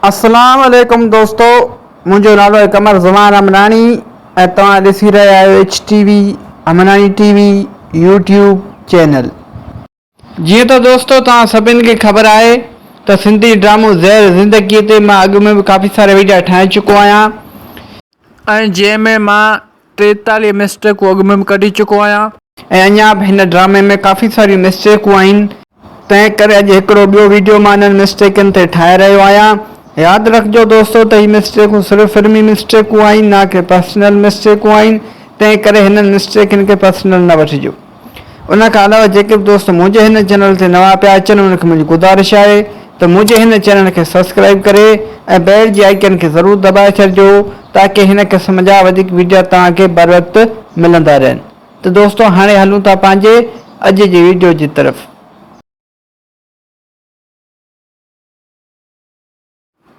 अस्सलाम वालेकुम दोस्तों, मुझो नालो है कमर ज़मान अमनानी ऐं तव्हां ॾिसी रहिया आहियो HTV अमनानी TV यूट्यूब चैनल। जीअं त दोस्तों तव्हां सभिनि खे ख़बर आहे त सिंधी ड्रामो ज़हर ज़िंदगीअ ते मां अॻु में बि काफ़ी सारा वीडियो ठाहे चुको आहियां ऐं जंहिंमें मां 43 मिस्टेकूं अॻु में बि कढी चुको आहियां ऐं अञा बि हिन ड्रामे में काफ़ी सारियूं मिस्टेकूं आहिनि। तंहिं करे अॼु हिकिड़ो ॿियो वीडियो मां इन्हनि मिस्टेकनि ते ठाहे रहियो आहियां। यादि रखिजो दोस्तों त हीअ मिस्टेकूं सिर्फ़ु फिल्मी मिस्टेकूं आहिनि, ना कि पर्सनल मिस्टेकूं आहिनि। तंहिं करे हिननि मिस्टेकनि खे पर्सनल न वठिजो। उन खां अलावा जेके बि दोस्त मुंहिंजे हिन चैनल ते नवां पिया अचनि उनखे मुंहिंजी गुज़ारिश आहे त मुंहिंजे हिन चैनल खे सब्सक्राइब करे ऐं बेल जी आइकन खे ज़रूरु दॿाए छॾिजो ताकी हिन क़िस्म जा वधीक वीडियो तव्हांखे बर वक़्तु मिलंदा रहनि। त दोस्तों हाणे हलूं था पंहिंजे अॼु जी वीडियो जी तरफ़।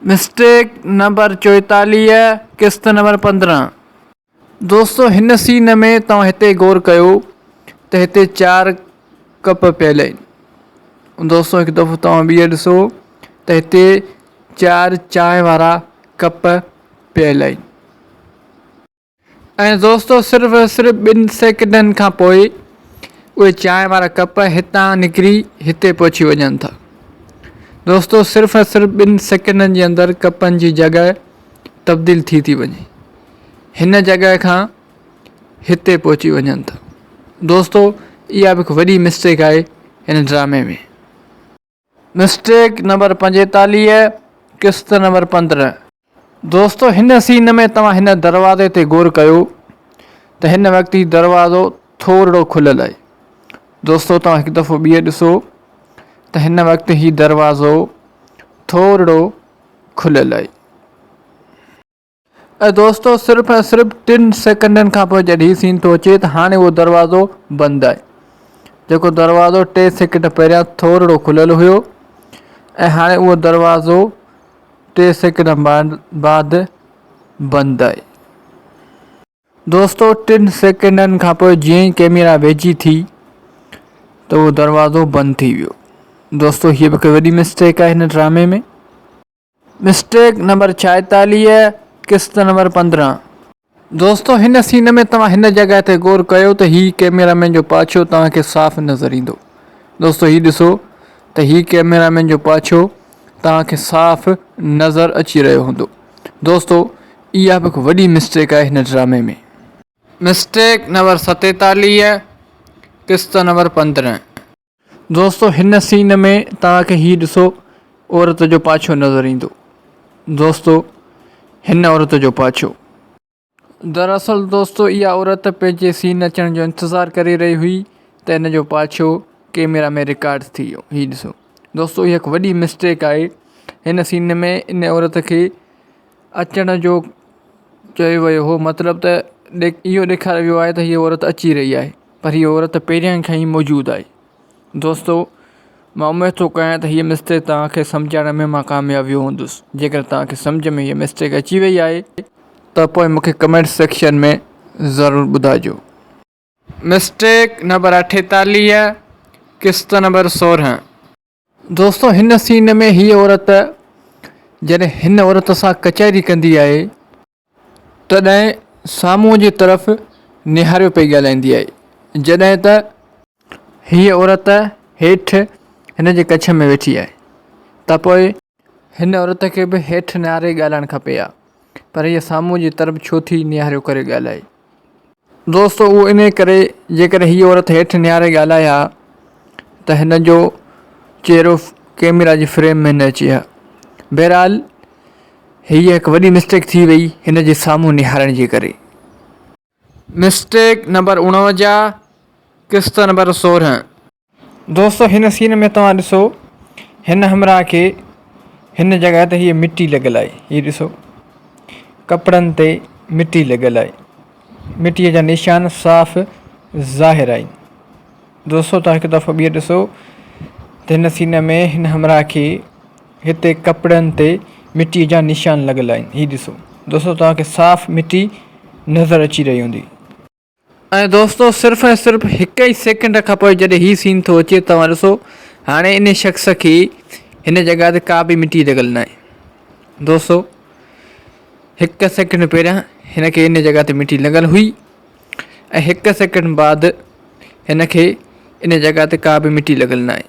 मिस्टेक नंबर 44, किस्त नंबर 15। दोस्तों हिन सीन में तव्हां हिते गौर कयो त हिते 4 कप पियल आहिनि। दोस्तों हिकु दफ़ो तव्हां ॿीहर ॾिसो त हिते 4 चांहि वारा कप पियल आहिनि ऐं दोस्तों सिर्फ़ु 2 सेकंडनि खां पोइ उहे चांहि वारा कप हितां निकिरी हिते पहुची वञनि था। दोस्तों सिर्फ़ु 2 सेकंडनि जे अंदरि कपनि जी जॻह तब्दील थी वञे, हिन जॻह खां हिते पहुची वञनि था। दोस्तों इहा बि हिकु वॾी मिस्टेक आहे हिन ड्रामे में। मिस्टेक नंबर 45, किस्त नंबर 15। दोस्तों हिन सीन में तव्हां हिन दरवाज़े ते गौर कयो त हिन वक़्तु ही दरवाज़ो थोरो खुलियलु आहे। दोस्तों तव्हां हिकु दफ़ो ॿीहर ॾिसो त हिन वक़्तु ही दरवाज़ो थोरो खुलियलु आहे ऐं दोस्तों सिर्फ़ु 3 सेकंडनि खां पोइ जॾहिं हीउ सीन थो अचे त हाणे उहो दरवाज़ो बंदि आहे। जेको दरवाज़ो 3 सेकंड पहिरियां थोरो खुलियलु हुयो ऐं हाणे उहो दरवाज़ो 3 सेकंड बाद बंदि आहे। दोस्तों 3 सेकंडनि खां पोइ जीअं ई कैमरा वेझी थी त उहो दरवाज़ो बंदि थी वियो। दोस्तों हीअ बि हिकु वॾी मिस्टेक आहे हिन ड्रामे में। मिस्टेक नंबर 46, किस्त नंबर 15। दोस्तों हिन सीन में तव्हां हिन जॻह ते गौर कयो त हीउ कैमरामैन जो पाछो तव्हांखे साफ़ नज़र ईंदो। दोस्तों हीउ ॾिसो त हीउ कैमरामैन जो पाछो तव्हांखे साफ़ नज़र अची रहियो हूंदो। दोस्तों इहा बि हिकु वॾी मिस्टेक आहे हिन ड्रामे में। मिस्टेक नंबर 47, किस्त नंबर 15। दोस्तों हिन सीन में तव्हांखे हीउ ॾिसो औरत जो पाछो नज़र ईंदो। दोस्तों हिन औरत जो पाछो, दरअसल दोस्तों इहा औरत पंहिंजे सीन अचण जो इंतज़ारु करे रही हुई त हिन जो पाछो कैमरा में रिकॉर्ड थी वियो। हीउ ॾिसो दोस्तों इहा हिकु वॾी मिस्टेक आहे हिन सीन में। इन औरत खे अचण जो चयो वियो हो, मतिलबु त इहो ॾेखारियो वियो आहे त हीअ औरत अची रही आहे, पर हीअ औरत पहिरियां खां ई मौजूदु आहे। दोस्तों मां उमेद थो कयां त हीअ मिस्टेक तव्हांखे सम्झण में मां कामयाबु वियो हूंदुसि। जेकर तव्हांखे सम्झ में हीअ मिस्टेक अची वई आहे त पोइ मूंखे कमेंट सेक्शन में ज़रूरु ॿुधाइजो। मिस्टेक नंबर 48, किस्त नंबर 16। दोस्तों हिन सीन में हीअ औरत जॾहिं हिन औरत सां कचहरी कंदी आहे तॾहिं साम्हूं जी तरफ़ निहारियो पई ॻाल्हाईंदी आहे, जॾहिं त हीअ औरत हेठि हिन जे कच्छ में वेठी आहे त पोइ हिन औरत खे बि हेठि निहारे ॻाल्हाइणु खपे हा, पर हीअ साम्हूं जी तरफ़ छो थी निहारियो करे ॻाल्हाए। दोस्तों उहो इन करे जेकर हीअ औरत हेठि निहारे ॻाल्हाए हा त हिन जो चहिरो कैमरा जी फ्रेम में न अचे हा। बहरहाल हीअ हिकु वॾी मिस्टेक थी वई हिन जे साम्हूं निहारण जे करे। मिस्टेक नंबर 49, किस्त नंबर 16। दोस्तों हिन सीन में तव्हां ॾिसो हिन हमरा खे हिन जॻह ते हीअ मिटी लॻियलु आहे। हीअ ॾिसो कपिड़नि ते मिटी लॻियलु आहे, मिटीअ जा निशान साफ़ ज़ाहिर आहिनि। दोस्तों तव्हां हिकु दफ़ो ॿीहर ॾिसो त हिन सीन में हिन हमरा खे हिते कपिड़नि ते मिटीअ जा निशान लॻियल आहिनि। हीअ ॾिसो दोस्तों तव्हांखे साफ़ मिटी नज़र अची रही हूंदी। ऐं दोस्तों सिर्फ़ु ऐं सिर्फ़ु हिकु ई सेकंड खां पोइ जॾहिं हीउ सीन थो अचे तव्हां ॾिसो हाणे इन शख़्स खे हिन जॻह ते का बि मिटी लॻियल न आहे। दोस्तों 1 सेकंड पहिरियां हिन खे इन जॻह ते मिटी लॻल हुई ऐं 1 सेकंड बाद हिन खे इन जॻह ते का बि मिटी लॻल न आहे।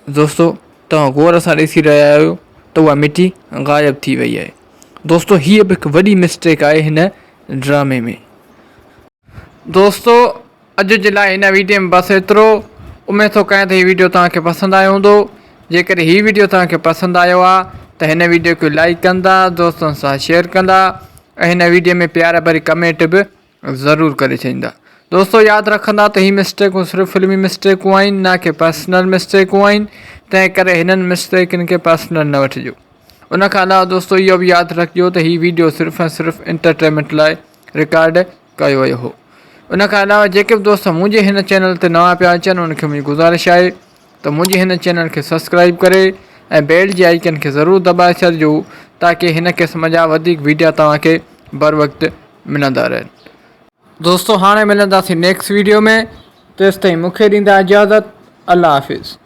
दोस्तों तव्हां गौर सां ॾिसी रहिया आहियो त उहा मिटी ग़ाइबु थी वई आहे। दोस्तों हीअ बि हिकु वॾी मिस्टेक आहे हिन ड्रामे में। दोस्तों अॼु जे लाइ हिन वीडियो में बसि एतिरो। उमेद थो कयां त हीअ वीडियो तव्हांखे पसंदि आयो हूंदो। जेकर हीअ वीडियो तव्हांखे पसंदि आयो आहे त हिन वीडियो खे लाइक कंदा, दोस्तनि सां शेयर कंदा ऐं हिन वीडियो में प्यार भरी कमेंट बि ज़रूरु करे छॾींदा। दोस्तों यादि रखंदा त हीअ मिस्टेकूं सिर्फ़ु फिल्मी मिस्टेकूं आहिनि, न कि पर्सनल मिस्टेकूं आहिनि। तंहिं करे हिननि मिस्टेकनि खे पर्सनल न वठिजो। उन खां अलावा दोस्तों इहो बि यादि रखिजो त हीअ वीडियो सिर्फ़ु ऐं सिर्फ़ु एंटरटेनमेंट लाइ रिकॉर्ड कयो वियो हो। उन खां अलावा जेके बि दोस्त मुंहिंजे हिन चैनल ते नवां पिया अचनि उनखे मुंहिंजी गुज़ारिश आहे त मुंहिंजे हिन चैनल खे सब्सक्राइब करे ऐं बेल जी आइकन खे ज़रूरु दॿाए छॾिजो ताकी हिन क़िस्म जा वधीक वीडियो तव्हांखे बर वक़्तु मिलंदा रहनि। दोस्तों हाणे मिलंदासीं नेक्स्ट वीडियो में। तेसिताईं मूंखे ॾींदा इजाज़त। अल्लाह हाफ़िज़।